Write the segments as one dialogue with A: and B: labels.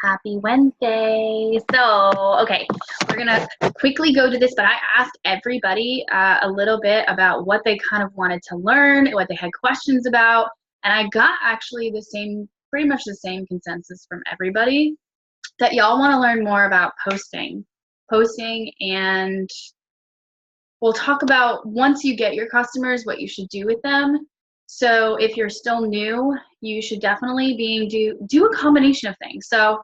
A: Happy Wednesday. So, okay, we're gonna quickly go to this, but I asked everybody a little bit about what they kind of wanted to learn, what they had questions about, and I got actually pretty much the same consensus from everybody that y'all want to learn more about posting, and we'll talk about once you get your customers, what you should do with them. So if you're still new, you should definitely do a combination of things. So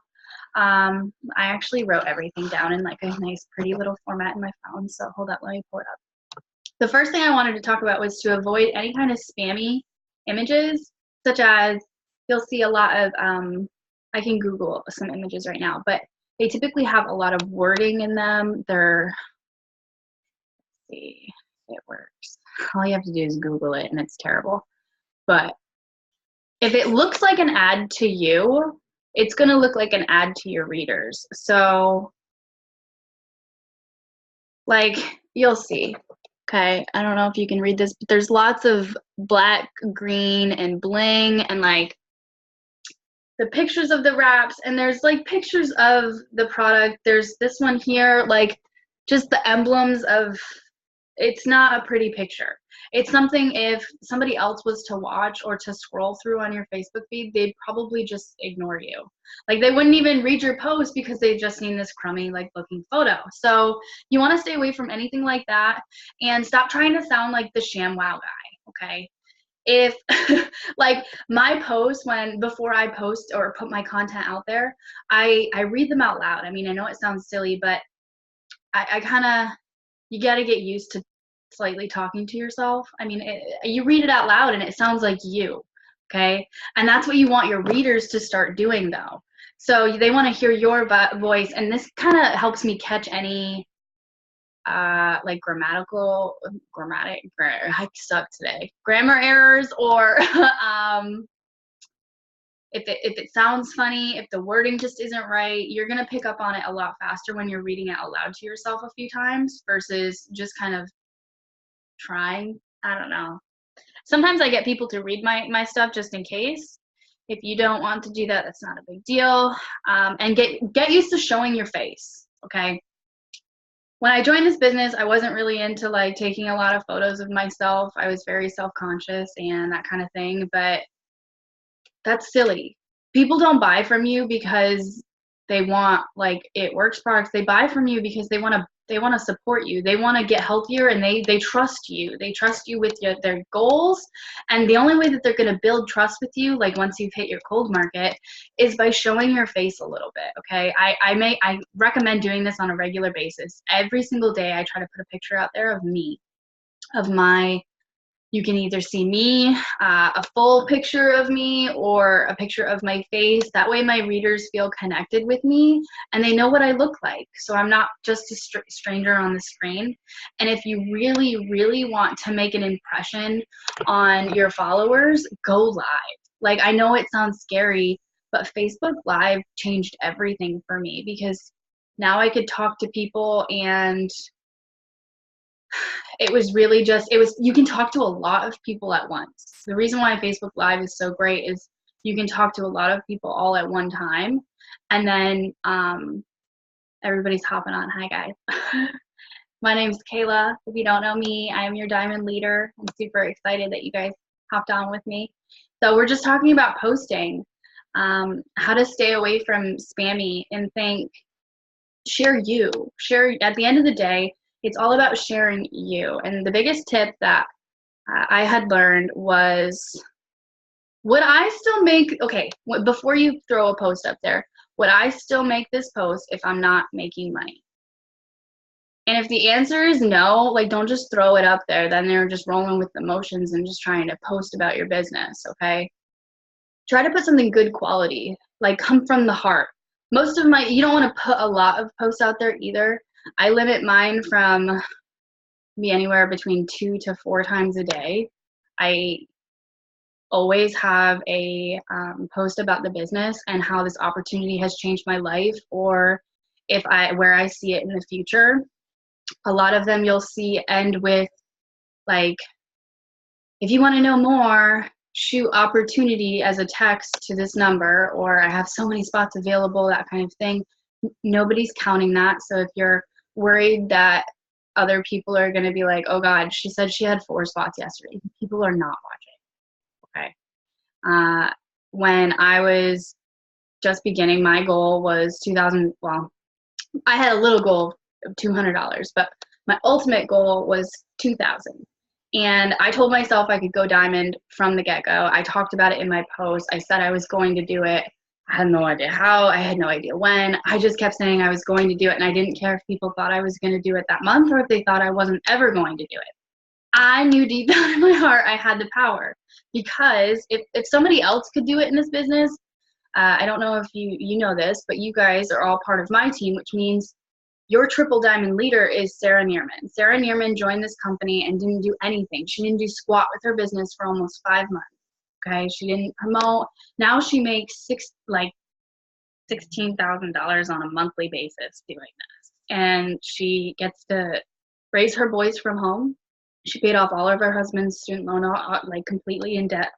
A: I actually wrote everything down in like a nice pretty little format in my phone. So hold up, let me pull it up. The first thing I wanted to talk about was to avoid any kind of spammy images, such as you'll see a lot of, I can Google some images right now, but they typically have a lot of wording in them. Let's see if it works. All you have to do is Google it and it's terrible. But if it looks like an ad to you, it's going to look like an ad to your readers. So like you'll see, okay, I don't know if you can read this, but there's lots of black, green, and bling, and like the pictures of the wraps, and there's like pictures of the product. There's this one here, like just the emblems of, it's not a pretty picture. It's something if somebody else was to watch or to scroll through on your Facebook feed, they'd probably just ignore you. Like they wouldn't even read your post because they've just seen this crummy like looking photo. So you want to stay away from anything like that and stop trying to sound like the ShamWow guy, okay? If like my posts, before I post or put my content out there, I read them out loud. I mean, I know it sounds silly, but I kind of, you got to get used to slightly talking to yourself. I mean, you read it out loud and it sounds like you, okay? And that's what you want your readers to start doing though. So they want to hear your voice, and this kind of helps me catch any like I suck today, grammar errors, or if it sounds funny, if the wording just isn't right, you're going to pick up on it a lot faster when you're reading it out loud to yourself a few times versus just kind of trying. I don't know. Sometimes I get people to read my stuff just in case. If you don't want to do that, that's not a big deal. And get used to showing your face, okay? When I joined this business, I wasn't really into like taking a lot of photos of myself. I was very self-conscious and that kind of thing, but that's silly. People don't buy from you because they want like It Works products. They buy from you because they want to support you. They want to get healthier, and they trust you. They trust you with their goals. And the only way that they're going to build trust with you, like once you've hit your cold market, is by showing your face a little bit. Okay, I recommend doing this on a regular basis. Every single day, I try to put a picture out there of me, of my. You can either see me, a full picture of me, or a picture of my face. That way my readers feel connected with me and they know what I look like. So I'm not just a stranger on the screen. And if you really, really want to make an impression on your followers, go live. Like, I know it sounds scary, but Facebook Live changed everything for me because now I could talk to people, and it was really just, you can talk to a lot of people at once. The reason why Facebook Live is so great is you can talk to a lot of people all at one time, and then everybody's hopping on. Hi guys. My name's Kayla. If you don't know me, I am your diamond leader. I'm super excited that you guys hopped on with me. So we're just talking about posting, how to stay away from spammy, and share at the end of the day. It's all about sharing you. And the biggest tip that I had learned was, would I still make, okay, before you throw a post up there, would I still make this post if I'm not making money? And if the answer is no, like, don't just throw it up there. Then they're just rolling with the motions and just trying to post about your business, okay? Try to put something good quality, like come from the heart. You don't want to put a lot of posts out there either. I limit mine from be anywhere between 2 to 4 times a day. I always have a post about the business and how this opportunity has changed my life, or where I see it in the future. A lot of them you'll see end with like, if you want to know more, shoot opportunity as a text to this number, or I have so many spots available, that kind of thing. Nobody's counting that. So if you're worried that other people are going to be like, oh God, she said she had 4 spots yesterday, people are not watching. Okay. When I was just beginning, my goal was 2,000. Well, I had a little goal of $200, but my ultimate goal was 2,000. And I told myself I could go diamond from the get-go. I talked about it in my post. I said I was going to do it. I had no idea how. I had no idea when. I just kept saying I was going to do it, and I didn't care if people thought I was going to do it that month or if they thought I wasn't ever going to do it. I knew deep down in my heart I had the power, because if somebody else could do it in this business, I don't know if you know this, but you guys are all part of my team, which means your triple diamond leader is Sarah Neerman. Sarah Neerman joined this company and didn't do anything. She didn't do squat with her business for almost 5 months. Okay, she didn't promote. Now she makes $16,000 on a monthly basis doing this, and she gets to raise her boys from home. She paid off all of her husband's student loan, like completely in debt.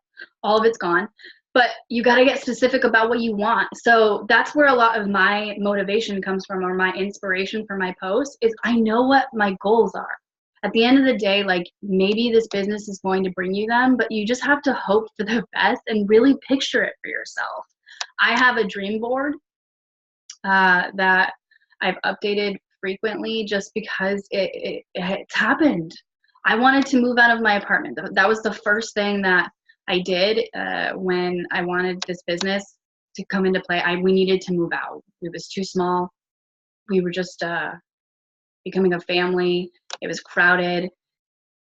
A: All of it's gone. But you got to get specific about what you want. So that's where a lot of my motivation comes from, or my inspiration for my posts, is I know what my goals are. At the end of the day, like, maybe this business is going to bring you them, but you just have to hope for the best and really picture it for yourself. I have a dream board that I've updated frequently just because it's happened. I wanted to move out of my apartment. That was the first thing that I did when I wanted this business to come into play. We needed to move out. It was too small. We were just becoming a family. It was crowded.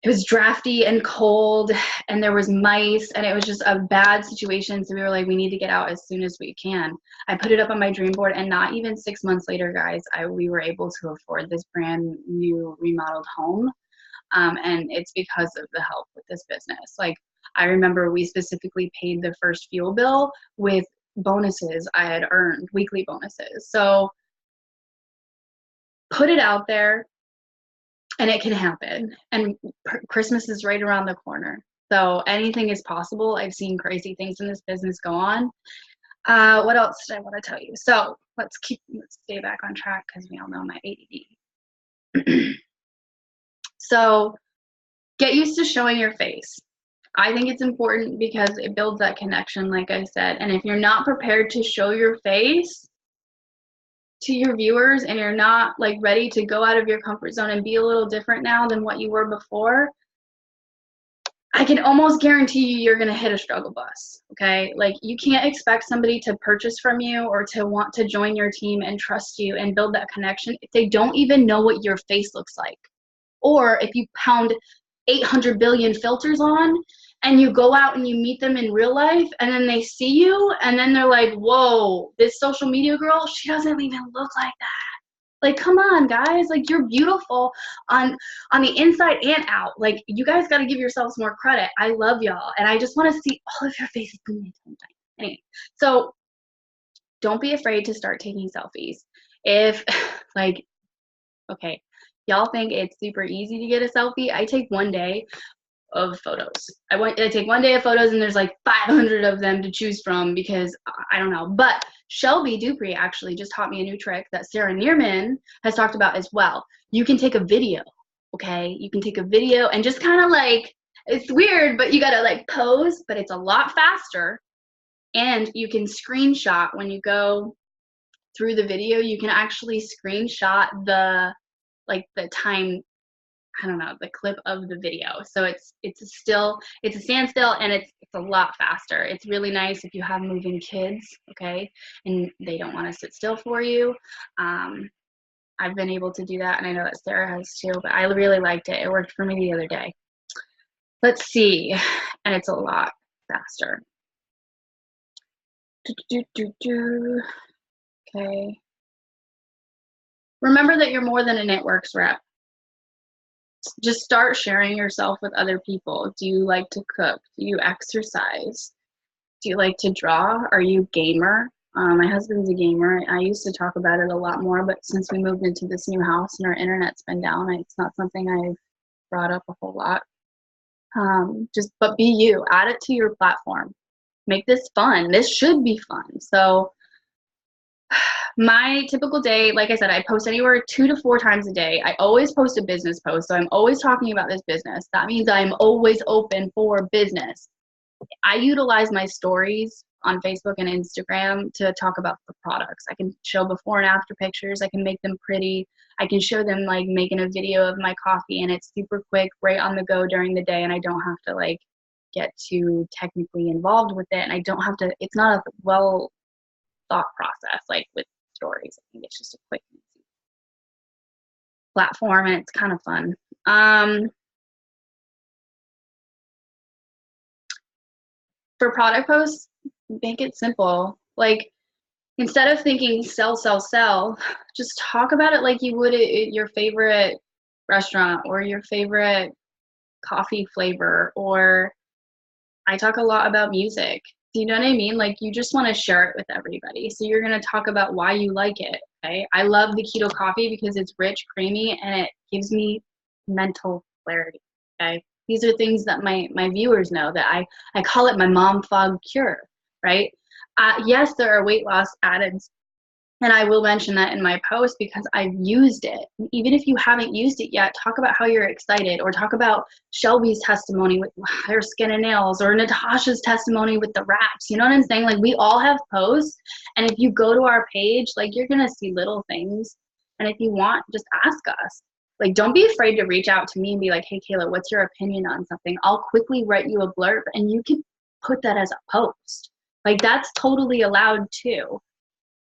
A: It was drafty and cold, and there was mice, and it was just a bad situation. So we were like, we need to get out as soon as we can. I put it up on my dream board, and not even 6 months later, guys, we were able to afford this brand new remodeled home. And it's because of the help with this business. Like, I remember we specifically paid the first fuel bill with bonuses I had earned, weekly bonuses. So put it out there, and it can happen. And Christmas is right around the corner. So anything is possible. I've seen crazy things in this business go on. What else did I want to tell you? So let's stay back on track, because we all know my ADD. So get used to showing your face. I think it's important because it builds that connection, like I said. And if you're not prepared to show your face to your viewers, and you're not like ready to go out of your comfort zone and be a little different now than what you were before, I can almost guarantee you're going to hit a struggle bus. Okay, like, you can't expect somebody to purchase from you or to want to join your team and trust you and build that connection if they don't even know what your face looks like. Or if you pound 800 billion filters on and you go out and you meet them in real life, and then they see you and then they're like, whoa, this social media girl, she doesn't even look like that. Like, come on, guys. Like, you're beautiful on the inside and out. Like, you guys got to give yourselves more credit. I love y'all, and I just want to see all of your faces. Anyway, so don't be afraid to start taking selfies. If, like, okay, y'all think it's super easy to get a selfie. I take 1 day of photos. I take 1 day of photos, and there's like 500 of them to choose from, because I don't know. But Shelby Dupree actually just taught me a new trick that Sarah Neerman has talked about as well. You can take a video, okay? You can take a video and just kind of like, it's weird, but you gotta like pose, but it's a lot faster. And you can screenshot when you go through the video. You can actually screenshot the time, I don't know, the clip of the video. So it's a standstill, and it's a lot faster. It's really nice if you have moving kids, okay, and they don't want to sit still for you. I've been able to do that, and I know that Sarah has too, but I really liked it. It worked for me the other day. Let's see, and it's a lot faster. Okay. Remember that you're more than a Knitworks rep. Just start sharing yourself with other people. Do you like to cook? Do you exercise? Do you like to draw? Are you a gamer? My husband's a gamer. I used to talk about it a lot more, but since we moved into this new house and our internet's been down, it's not something I've brought up a whole lot. But be you, add it to your platform. Make this fun. This should be fun. So my typical day, like I said, I post anywhere 2 to 4 times a day. I always post a business post. So I'm always talking about this business. That means I'm always open for business. I utilize my stories on Facebook and Instagram to talk about the products. I can show before and after pictures. I can make them pretty. I can show them like making a video of my coffee, and it's super quick, right on the go during the day, and I don't have to like get too technically involved with it, and I don't have to, it's not a well thought process like with stories. I think it's just a quick platform, and it's kind of fun. For product posts, make it simple. Like, instead of thinking sell, sell, sell, just talk about it like you would at your favorite restaurant or your favorite coffee flavor. Or I talk a lot about music. Do you know what I mean? Like, you just want to share it with everybody. So you're going to talk about why you like it. Okay. I love the keto coffee because it's rich, creamy, and it gives me mental clarity. Okay. These are things that my viewers know, that I call it my mom fog cure, right? Yes, there are weight loss added, and I will mention that in my post because I've used it. Even if you haven't used it yet, talk about how you're excited, or talk about Shelby's testimony with her skin and nails, or Natasha's testimony with the wraps. You know what I'm saying? Like, we all have posts, and if you go to our page, like, you're gonna see little things. And if you want, just ask us. Like, don't be afraid to reach out to me and be like, hey, Kayla, what's your opinion on something? I'll quickly write you a blurb, and you can put that as a post. Like, that's totally allowed too.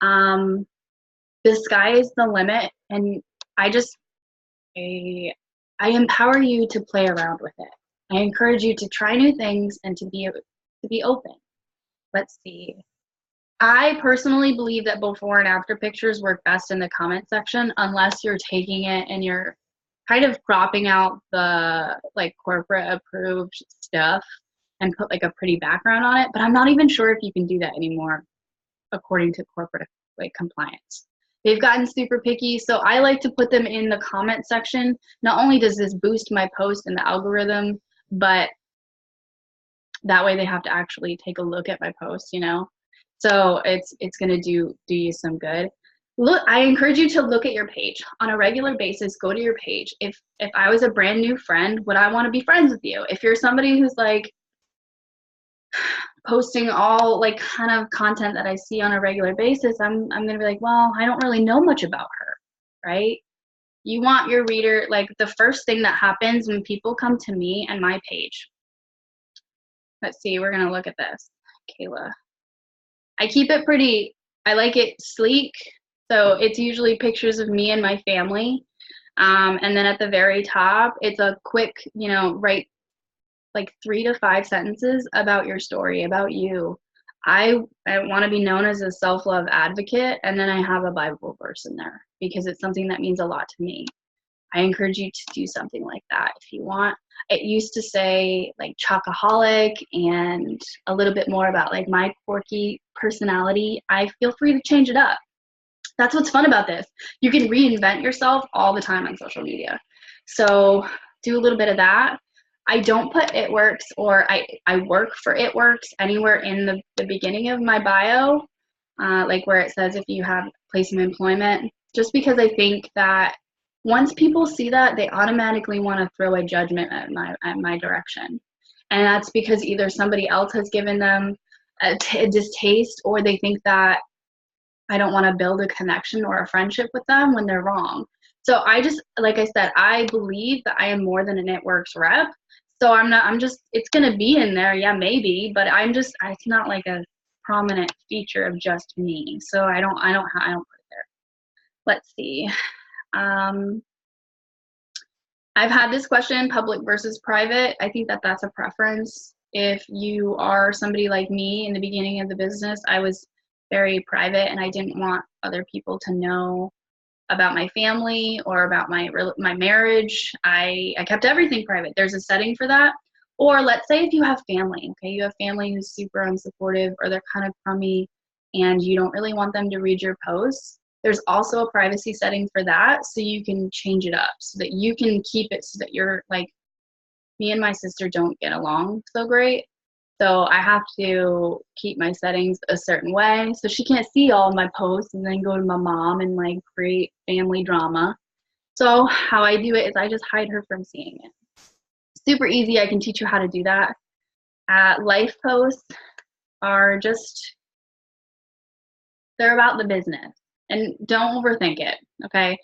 A: The sky is the limit, and I empower you to play around with it. I encourage you to try new things and to be open. Let's see. I personally believe that before and after pictures work best in the comment section, unless you're taking it and you're kind of cropping out the like corporate approved stuff and put like a pretty background on it. But I'm not even sure if you can do that anymore according to corporate like compliance. They've gotten super picky, so I like to put them in the comment section. Not only does this boost my post in the algorithm, but that way they have to actually take a look at my post, you know? So it's gonna do you some good. Look, I encourage you to look at your page on a regular basis. Go to your page. If I was a brand new friend, would I want to be friends with you? If you're somebody who's like posting all like kind of content that I see on a regular basis, I'm gonna be like, well, I don't really know much about her, right? You want your reader, like, the first thing that happens when people come to me and my page. Let's see, we're gonna look at this, Kayla. I keep it pretty, I like it sleek, so it's usually pictures of me and my family. And then at the very top, it's a quick, you know, write like 3 to 5 sentences about your story, about you. I want to be known as a self-love advocate, and then I have a Bible verse in there because it's something that means a lot to me. I encourage you to do something like that if you want. It used to say like chocoholic and a little bit more about like my quirky personality. I feel free to change it up. That's what's fun about this. You can reinvent yourself all the time on social media. So do a little bit of that. I don't put It Works or I work for It Works anywhere in the beginning of my bio, like where it says if you have place of employment, just because I think that once people see that, they automatically want to throw a judgment at my direction. And that's because either somebody else has given them a distaste, or they think that I don't want to build a connection or a friendship with them when they're wrong. So I just, like I said, I believe that I am more than an It Works rep. So it's going to be in there. Yeah, maybe, but it's not like a prominent feature of just me. So I don't put it there. Let's see. I've had this question, public versus private. I think that that's a preference. If you are somebody like me in the beginning of the business, I was very private and I didn't want other people to know about my family or about my marriage. I kept everything private. There's a setting for that. Or let's say if you have family, okay, you have family who's super unsupportive or they're kind of crummy and you don't really want them to read your posts. There's also a privacy setting for that, so you can change it up so that you can keep it so that you're like me and my sister don't get along so great. So I have to keep my settings a certain way. So she can't see all my posts and then go to my mom and like create family drama. So how I do it is I just hide her from seeing it. Super easy. I can teach you how to do that. Life posts are just, they're about the business. And don't overthink it, okay?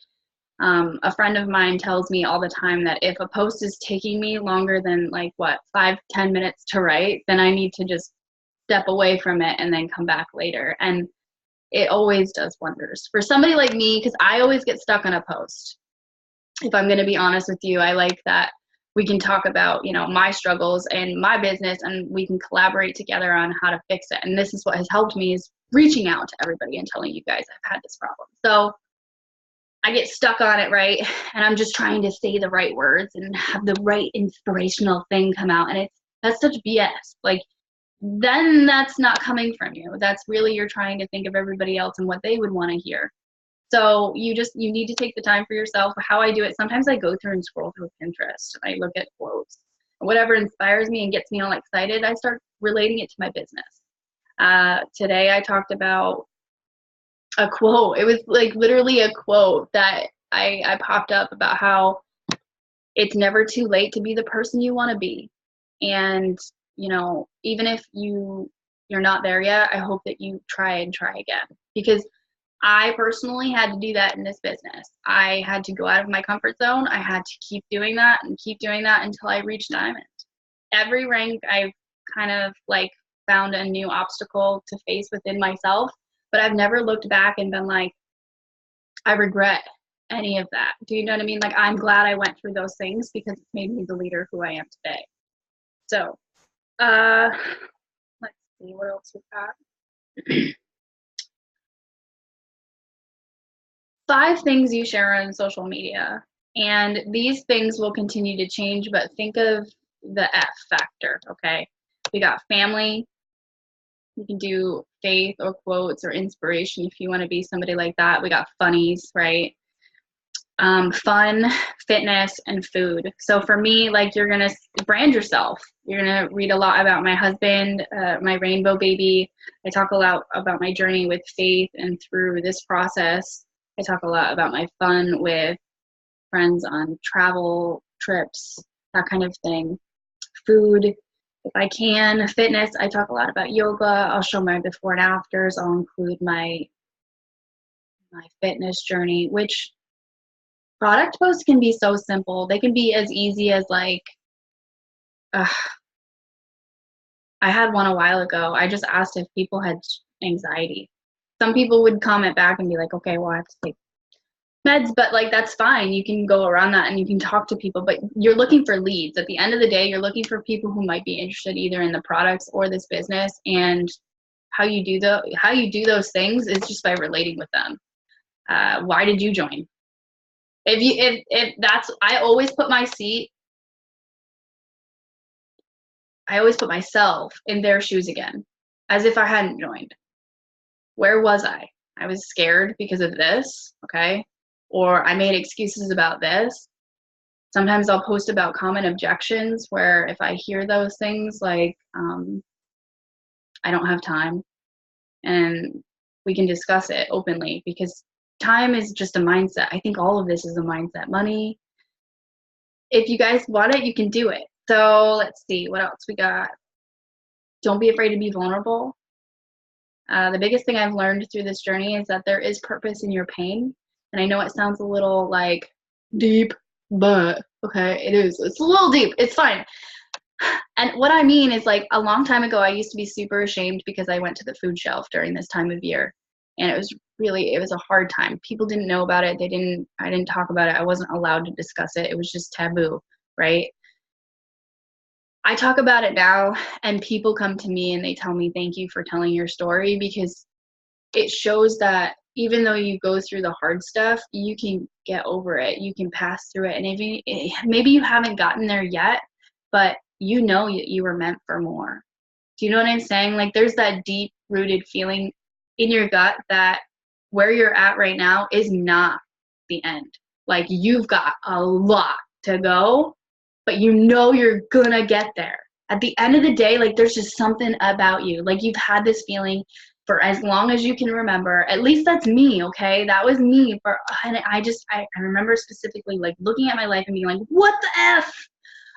A: A friend of mine tells me all the time that if a post is taking me longer than like what 5-10 minutes to write, then I need to just step away from it and then come back later. And it always does wonders for somebody like me, because I always get stuck on a post. If I'm going to be honest with you, I like that we can talk about, you know, my struggles and my business, and we can collaborate together on how to fix it. And this is what has helped me, is reaching out to everybody and telling you guys I've had this problem. So I get stuck on it, right? And I'm just trying to say the right words and have the right inspirational thing come out. And that's such BS. Like, then that's not coming from you. That's really, you're trying to think of everybody else and what they would want to hear. So you need to take the time for yourself. How I do it, sometimes I go through and scroll through Pinterest. I look at quotes. Whatever inspires me and gets me all excited, I start relating it to my business. Today I talked about a quote. It was like literally a quote that I popped up about how it's never too late to be the person you want to be. And, you know, even if you're not there yet, I hope that you try and try again. Because I personally had to do that in this business. I had to go out of my comfort zone. I had to keep doing that and keep doing that until I reached diamond. Every rank I've kind of like found a new obstacle to face within myself, but I've never looked back and been like, I regret any of that. Do you know what I mean? Like, I'm glad I went through those things because it made me the leader who I am today. So, let's see what else we got. 5 things you share on social media. And these things will continue to change, but think of the F factor, okay? We got family. You can do faith or quotes or inspiration if you want to be somebody like that. We got funnies, right? Fun, fitness, and food. So for me, like, you're going to brand yourself. You're going to read a lot about my husband, my rainbow baby. I talk a lot about my journey with faith, and through this process, I talk a lot about my fun with friends on travel trips, that kind of thing. Food, if I can. Fitness, I talk a lot about yoga. I'll show my before and afters. I'll include my fitness journey, which product posts can be so simple. They can be as easy as like, I had one a while ago. I just asked if people had anxiety. Some people would comment back and be like, okay, well, I have to take meds, but like, that's fine. You can go around that and you can talk to people, but you're looking for leads. At the end of the day, you're looking for people who might be interested either in the products or this business. And how you do those things is just by relating with them. Why did you join? If that's, I always put myself in their shoes again, as if I hadn't joined. Where was I? I was scared because of this, okay? Or I made excuses about this. Sometimes I'll post about common objections where if I hear those things, like, I don't have time, and we can discuss it openly, because time is just a mindset. I think all of this is a mindset. Money, if you guys want it, you can do it. So let's see what else we got. Don't be afraid to be vulnerable. The biggest thing I've learned through this journey is that there is purpose in your pain. And I know it sounds a little like deep, but okay, it is. It's a little deep. It's fine. And what I mean is, like, a long time ago, I used to be super ashamed because I went to the food shelf during this time of year. And it was a hard time. People didn't know about it. I didn't talk about it. I wasn't allowed to discuss it. It was just taboo, right? I talk about it now, and people come to me and they tell me, thank you for telling your story, because it shows that even though you go through the hard stuff, you can get over it. You can pass through it. And maybe you haven't gotten there yet, but you know you were meant for more. Do you know what I'm saying? Like, there's that deep rooted feeling in your gut that where you're at right now is not the end. Like, you've got a lot to go, but you know you're gonna get there. At the end of the day, like, there's just something about you. Like, you've had this feeling for as long as you can remember. At least that's me, okay? That was me. And I remember specifically, like, looking at my life and being like, what the F?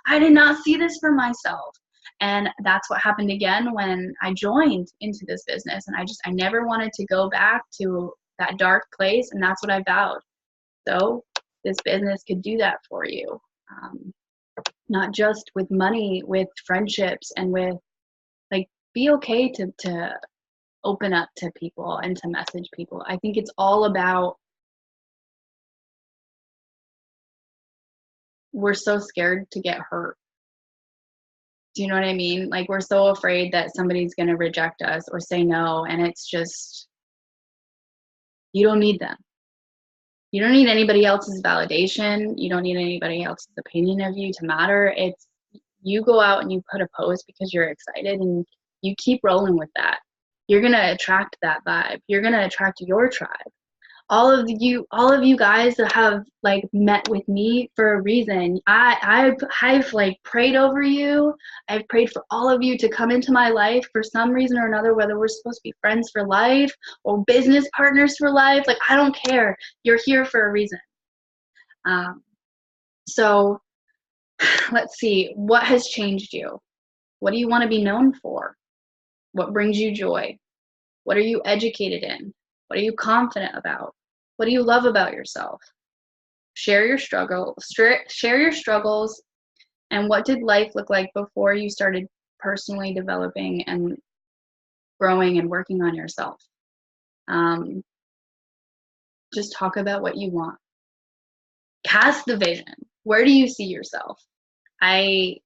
A: I did not see this for myself. And that's what happened again when I joined into this business. And I never wanted to go back to that dark place. And that's what I vowed. So this business could do that for you. Not just with money, with friendships, and with, like, be okay to open up to people and to message people. I think it's all about, we're so scared to get hurt. Do you know what I mean? Like, we're so afraid that somebody's going to reject us or say no. And it's just, you don't need them. You don't need anybody else's validation. You don't need anybody else's opinion of you to matter. It's, you go out and you put a post because you're excited and you keep rolling with that. You're going to attract that vibe. You're going to attract your tribe. All of you guys that have, like, met with me for a reason. I've like prayed over you. I've prayed for all of you to come into my life for some reason or another, whether we're supposed to be friends for life or business partners for life. Like, I don't care. You're here for a reason. So let's see, what has changed you? What do you want to be known for? What brings you joy? What are you educated in? What are you confident about? What do you love about yourself? Share your struggles, and what did life look like before you started personally developing and growing and working on yourself? Just talk about what you want. Cast the vision. Where do you see yourself? I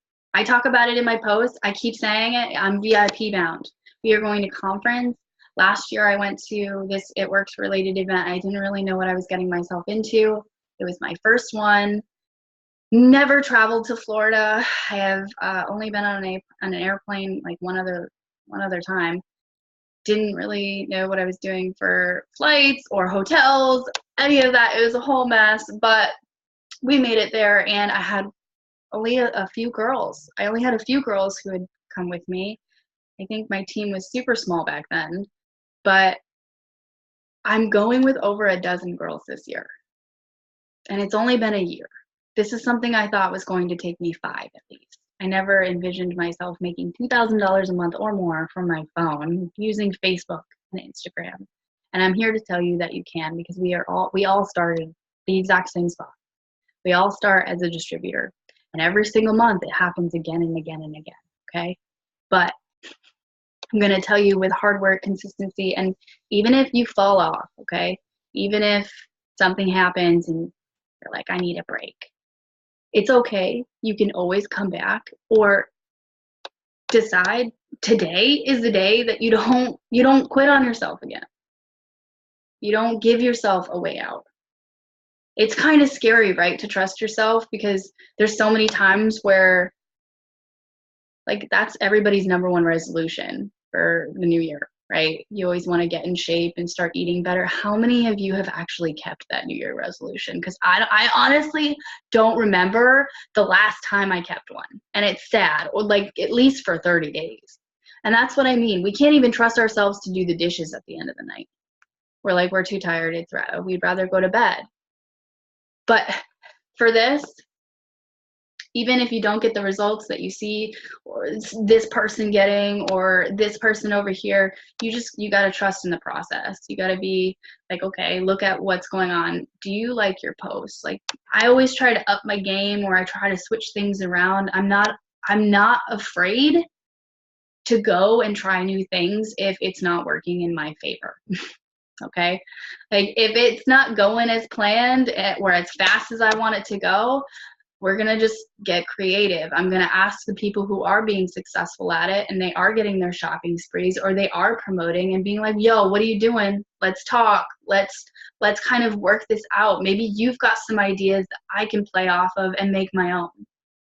A: talk about it in my posts. I keep saying it. I'm VIP bound. We are going to conference. Last year I went to this It Works related event. I didn't really know what I was getting myself into. It was my first one. Never traveled to Florida. I have only been on an airplane like one other time. Didn't really know what I was doing for flights or hotels, any of that. It was a whole mess, but we made it there, and I had only a few girls. I only had a few girls who had come with me. I think my team was super small back then, but I'm going with over a dozen girls this year, and it's only been a year. This is something I thought was going to take me 5 at least. I never envisioned myself making $2,000 a month or more from my phone using Facebook and Instagram. And I'm here to tell you that you can, because we all started the exact same spot. We all start as a distributor, and every single month it happens again and again and again, okay? But I'm going to tell you, with hard work, consistency, and even if you fall off, okay? Even if something happens and you're like, I need a break. It's okay. You can always come back, or decide today is the day that you don't quit on yourself again. You don't give yourself a way out. It's kind of scary, right, to trust yourself, because there's so many times where, like, that's everybody's number one resolution for the new year, right? You always want to get in shape and start eating better. How many of you have actually kept that New Year resolution? Because I honestly don't remember the last time I kept one. And it's sad, or like at least for 30 days. And that's what I mean. We can't even trust ourselves to do the dishes at the end of the night. We're like, we're too tired. We'd rather go to bed. But for this, even if you don't get the results that you see, or this person getting, or this person over here, you got to trust in the process. You got to be like, okay, look at what's going on. Do you like your posts? Like, I always try to up my game, or I try to switch things around. I'm not afraid to go and try new things if it's not working in my favor. Okay, like, if it's not going as planned or as fast as I want it to go, we're going to just get creative. I'm going to ask the people who are being successful at it, and they are getting their shopping sprees, or they are promoting and being like, yo, what are you doing? Let's talk. Let's kind of work this out. Maybe you've got some ideas that I can play off of and make my own.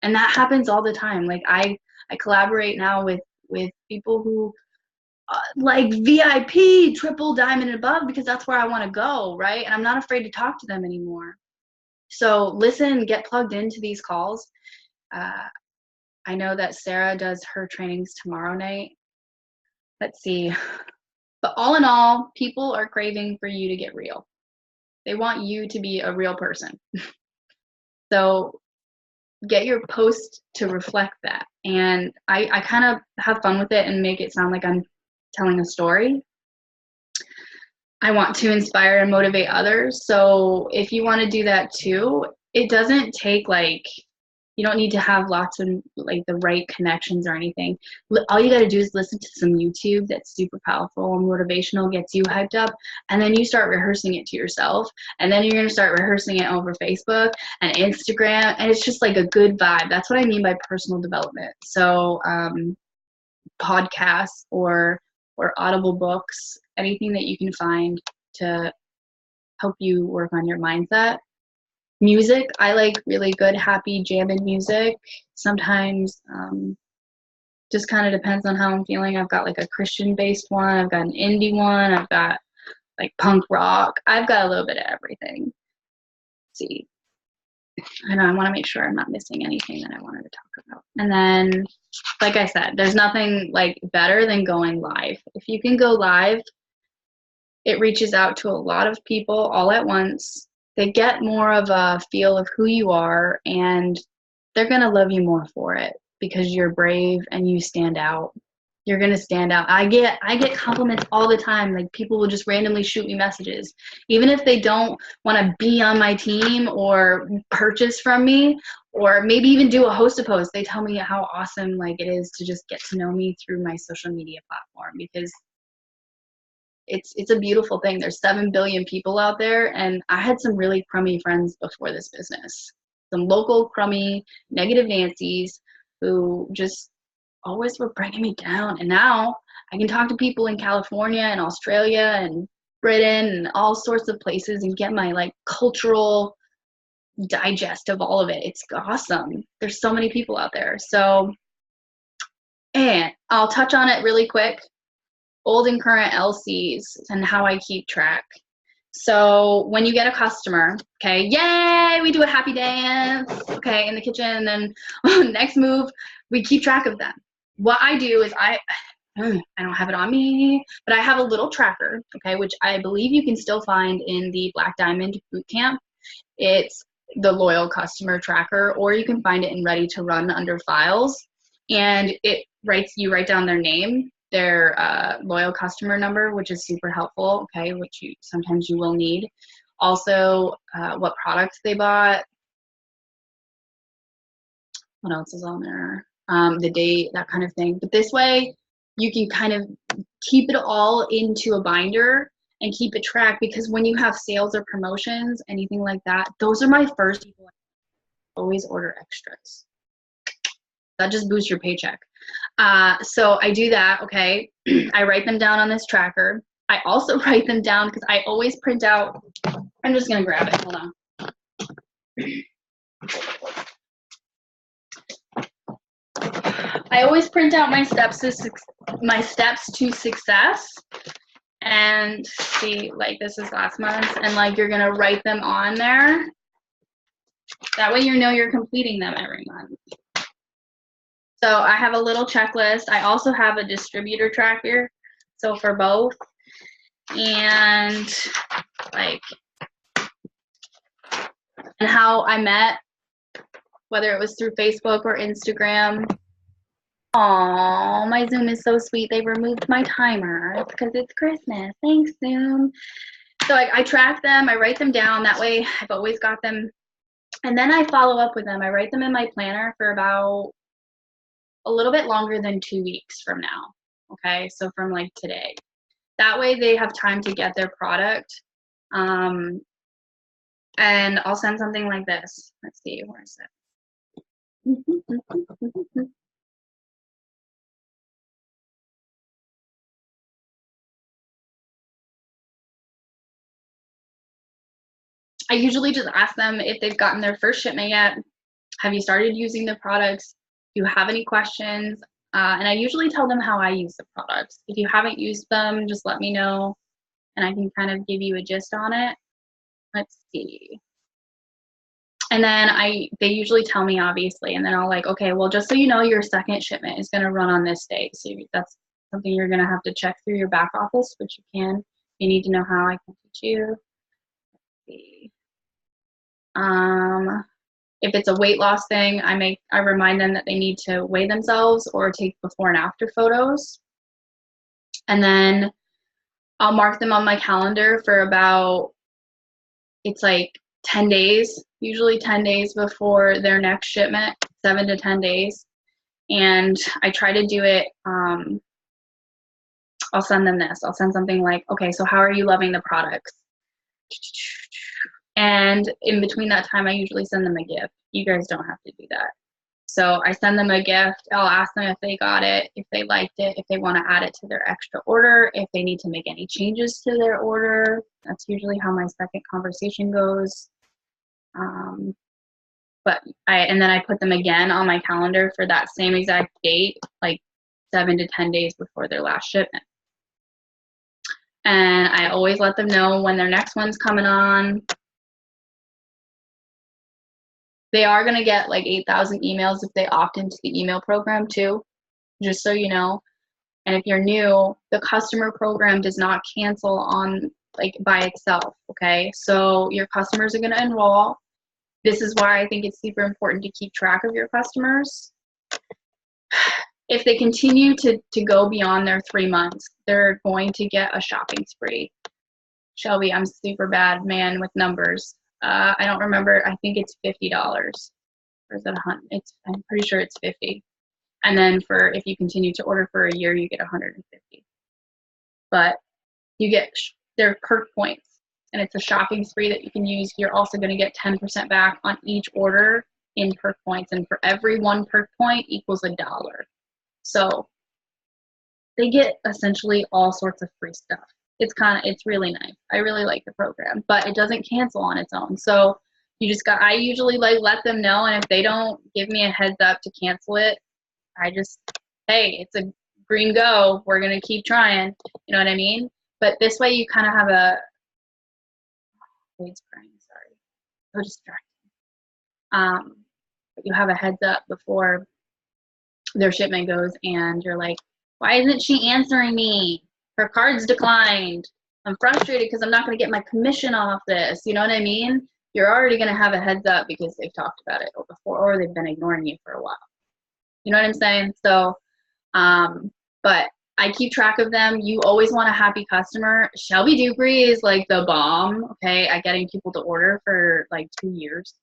A: And that happens all the time. Like, I collaborate now with people who like VIP, triple diamond and above, because that's where I want to go, right? And I'm not afraid to talk to them anymore. So listen, get plugged into these calls. I know that Sarah does her trainings tomorrow night. Let's see. But all in all, people are craving for you to get real. They want you to be a real person. So get your post to reflect that. And I kind of have fun with it and make it sound like I'm telling a story. I want to inspire and motivate others. So if you want to do that too, it doesn't take like, you don't need to have lots of like the right connections or anything. All you got to do is listen to some YouTube that's super powerful and motivational, gets you hyped up, and then you start rehearsing it to yourself. And then you're going to start rehearsing it over Facebook and Instagram. And it's just like a good vibe. That's what I mean by personal development. So podcasts or Audible books, anything that you can find to help you work on your mindset. Music, I like really good, happy, jamming music. Sometimes just kind of depends on how I'm feeling. I've got like a Christian-based one. I've got an indie one. I've got like punk rock. I've got a little bit of everything. Let's see. I know I want to make sure I'm not missing anything that I wanted to talk about. And then, like I said, there's nothing like better than going live. If you can go live, it reaches out to a lot of people all at once. They get more of a feel of who you are, and they're going to love you more for it because you're brave and you stand out. You're going to stand out. I get compliments all the time. Like people will just randomly shoot me messages. Even if they don't want to be on my team or purchase from me or maybe even do a host a post, they tell me how awesome like it is to just get to know me through my social media platform, because it's a beautiful thing. There's 7 billion people out there, and I had some really crummy friends before this business. Some local crummy, negative Nancy's who just always were bringing me down. And now I can talk to people in California and Australia and Britain and all sorts of places and get my like cultural digest of all of it. It's awesome. There's so many people out there. So, and I'll touch on it really quick. Old and current LCs and how I keep track. So when you get a customer, okay, yay, we do a happy dance, okay, in the kitchen, and then next move, we keep track of them. What I do is I don't have it on me, but I have a little tracker, okay, which I believe you can still find in the Black Diamond Bootcamp. It's the loyal customer tracker, or you can find it in Ready to Run under files, and you write down their name, their loyal customer number, which is super helpful, okay, which sometimes you will need. Also, what products they bought. What else is on there? The date, that kind of thing. But this way, you can kind of keep it all into a binder and keep it tracked, because when you have sales or promotions, anything like that, those are my first people. Always order extras. That just boosts your paycheck. So I do that, okay. I write them down on this tracker. I also write them down because I always print out, I'm just gonna grab it, hold on. I always print out my steps to success. And see, like this is last month, and like you're gonna write them on there. That way you know you're completing them every month. So I have a little checklist. I also have a distributor tracker, so for both. And like, and how I met, whether it was through Facebook or Instagram. Oh, my Zoom is so sweet. They removed my timer. It's because it's Christmas. Thanks, Zoom. So I track them. I write them down. That way I've always got them. And then I follow up with them. I write them in my planner for about a little bit longer than 2 weeks from now. Okay, so from like today. That way they have time to get their product. And I'll send something like this. Let's see, where is it? I usually just ask them if they've gotten their first shipment yet. Have you started using the products? Do you have any questions? And I usually tell them how I use the products. If you haven't used them, just let me know and I can kind of give you a gist on it. Let's see. And then they usually tell me, obviously, and then I'll like, okay, well, just so you know, your second shipment is going to run on this date. So that's something you're going to have to check through your back office, which you can. You need to know how I can teach you. Let's see. If it's a weight loss thing, I remind them that they need to weigh themselves or take before and after photos. And then I'll mark them on my calendar for about, it's like 10 days, usually 10 days before their next shipment, 7 to 10 days. And I try to do it, I'll send them this. I'll send something like, okay, so how are you loving the products? And in between that time, I usually send them a gift. You guys don't have to do that. So I send them a gift. I'll ask them if they got it, if they liked it, if they want to add it to their extra order, if they need to make any changes to their order. That's usually how my second conversation goes. And then I put them again on my calendar for that same exact date, like 7 to 10 days before their last shipment. And I always let them know when their next one's coming on. They are going to get like 8,000 emails if they opt into the email program too, just so you know. And if you're new, the customer program does not cancel on like by itself, okay? So your customers are going to enroll. This is why I think it's super important to keep track of your customers. If they continue to go beyond their 3 months, they're going to get a shopping spree. Shelby, I'm super bad, man, with numbers. I don't remember. I think it's $50. Or is it $100? I'm pretty sure it's $50. And then if you continue to order for a year, you get $150. But you get their perk points, and it's a shopping spree that you can use. You're also going to get 10% back on each order in perk points, and for every 1 perk point equals $1. So they get essentially all sorts of free stuff. It's really nice. I really like the program, but it doesn't cancel on its own. So I usually like let them know, and if they don't give me a heads up to cancel it, hey, it's a green go. We're going to keep trying. You know what I mean? But this way you kind of have it's crying, sorry. So distracting. But you have a heads up before their shipment goes, and you're like, why isn't she answering me? Her card's declined. I'm frustrated because I'm not going to get my commission off this. You know what I mean? You're already going to have a heads up because they've talked about it before, or they've been ignoring you for a while. You know what I'm saying? So, but I keep track of them. You always want a happy customer. Shelby Dupree is like the bomb, okay, at getting people to order for like 2 years.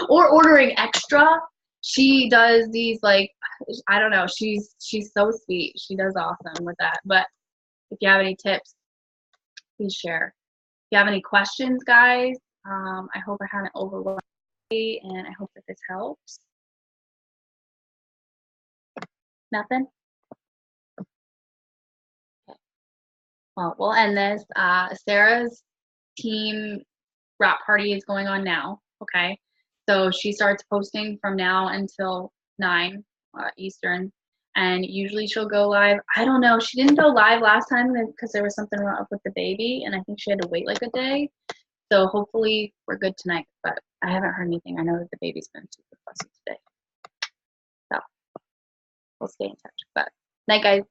A: Or ordering extra. She does these like, I don't know, she's so sweet. She does awesome with that. But if you have any tips, please share. If you have any questions, guys, I hope I haven't overwhelmed you, and I hope that this helps. Nothing? Okay. Well, we'll end this. Sarah's team wrap party is going on now, okay? So she starts posting from now until 9 Eastern, and usually she'll go live. I don't know. She didn't go live last time because there was something wrong with the baby, and I think she had to wait like a day. So hopefully we're good tonight, but I haven't heard anything. I know that the baby's been super fussy today. So we'll stay in touch. But night, guys.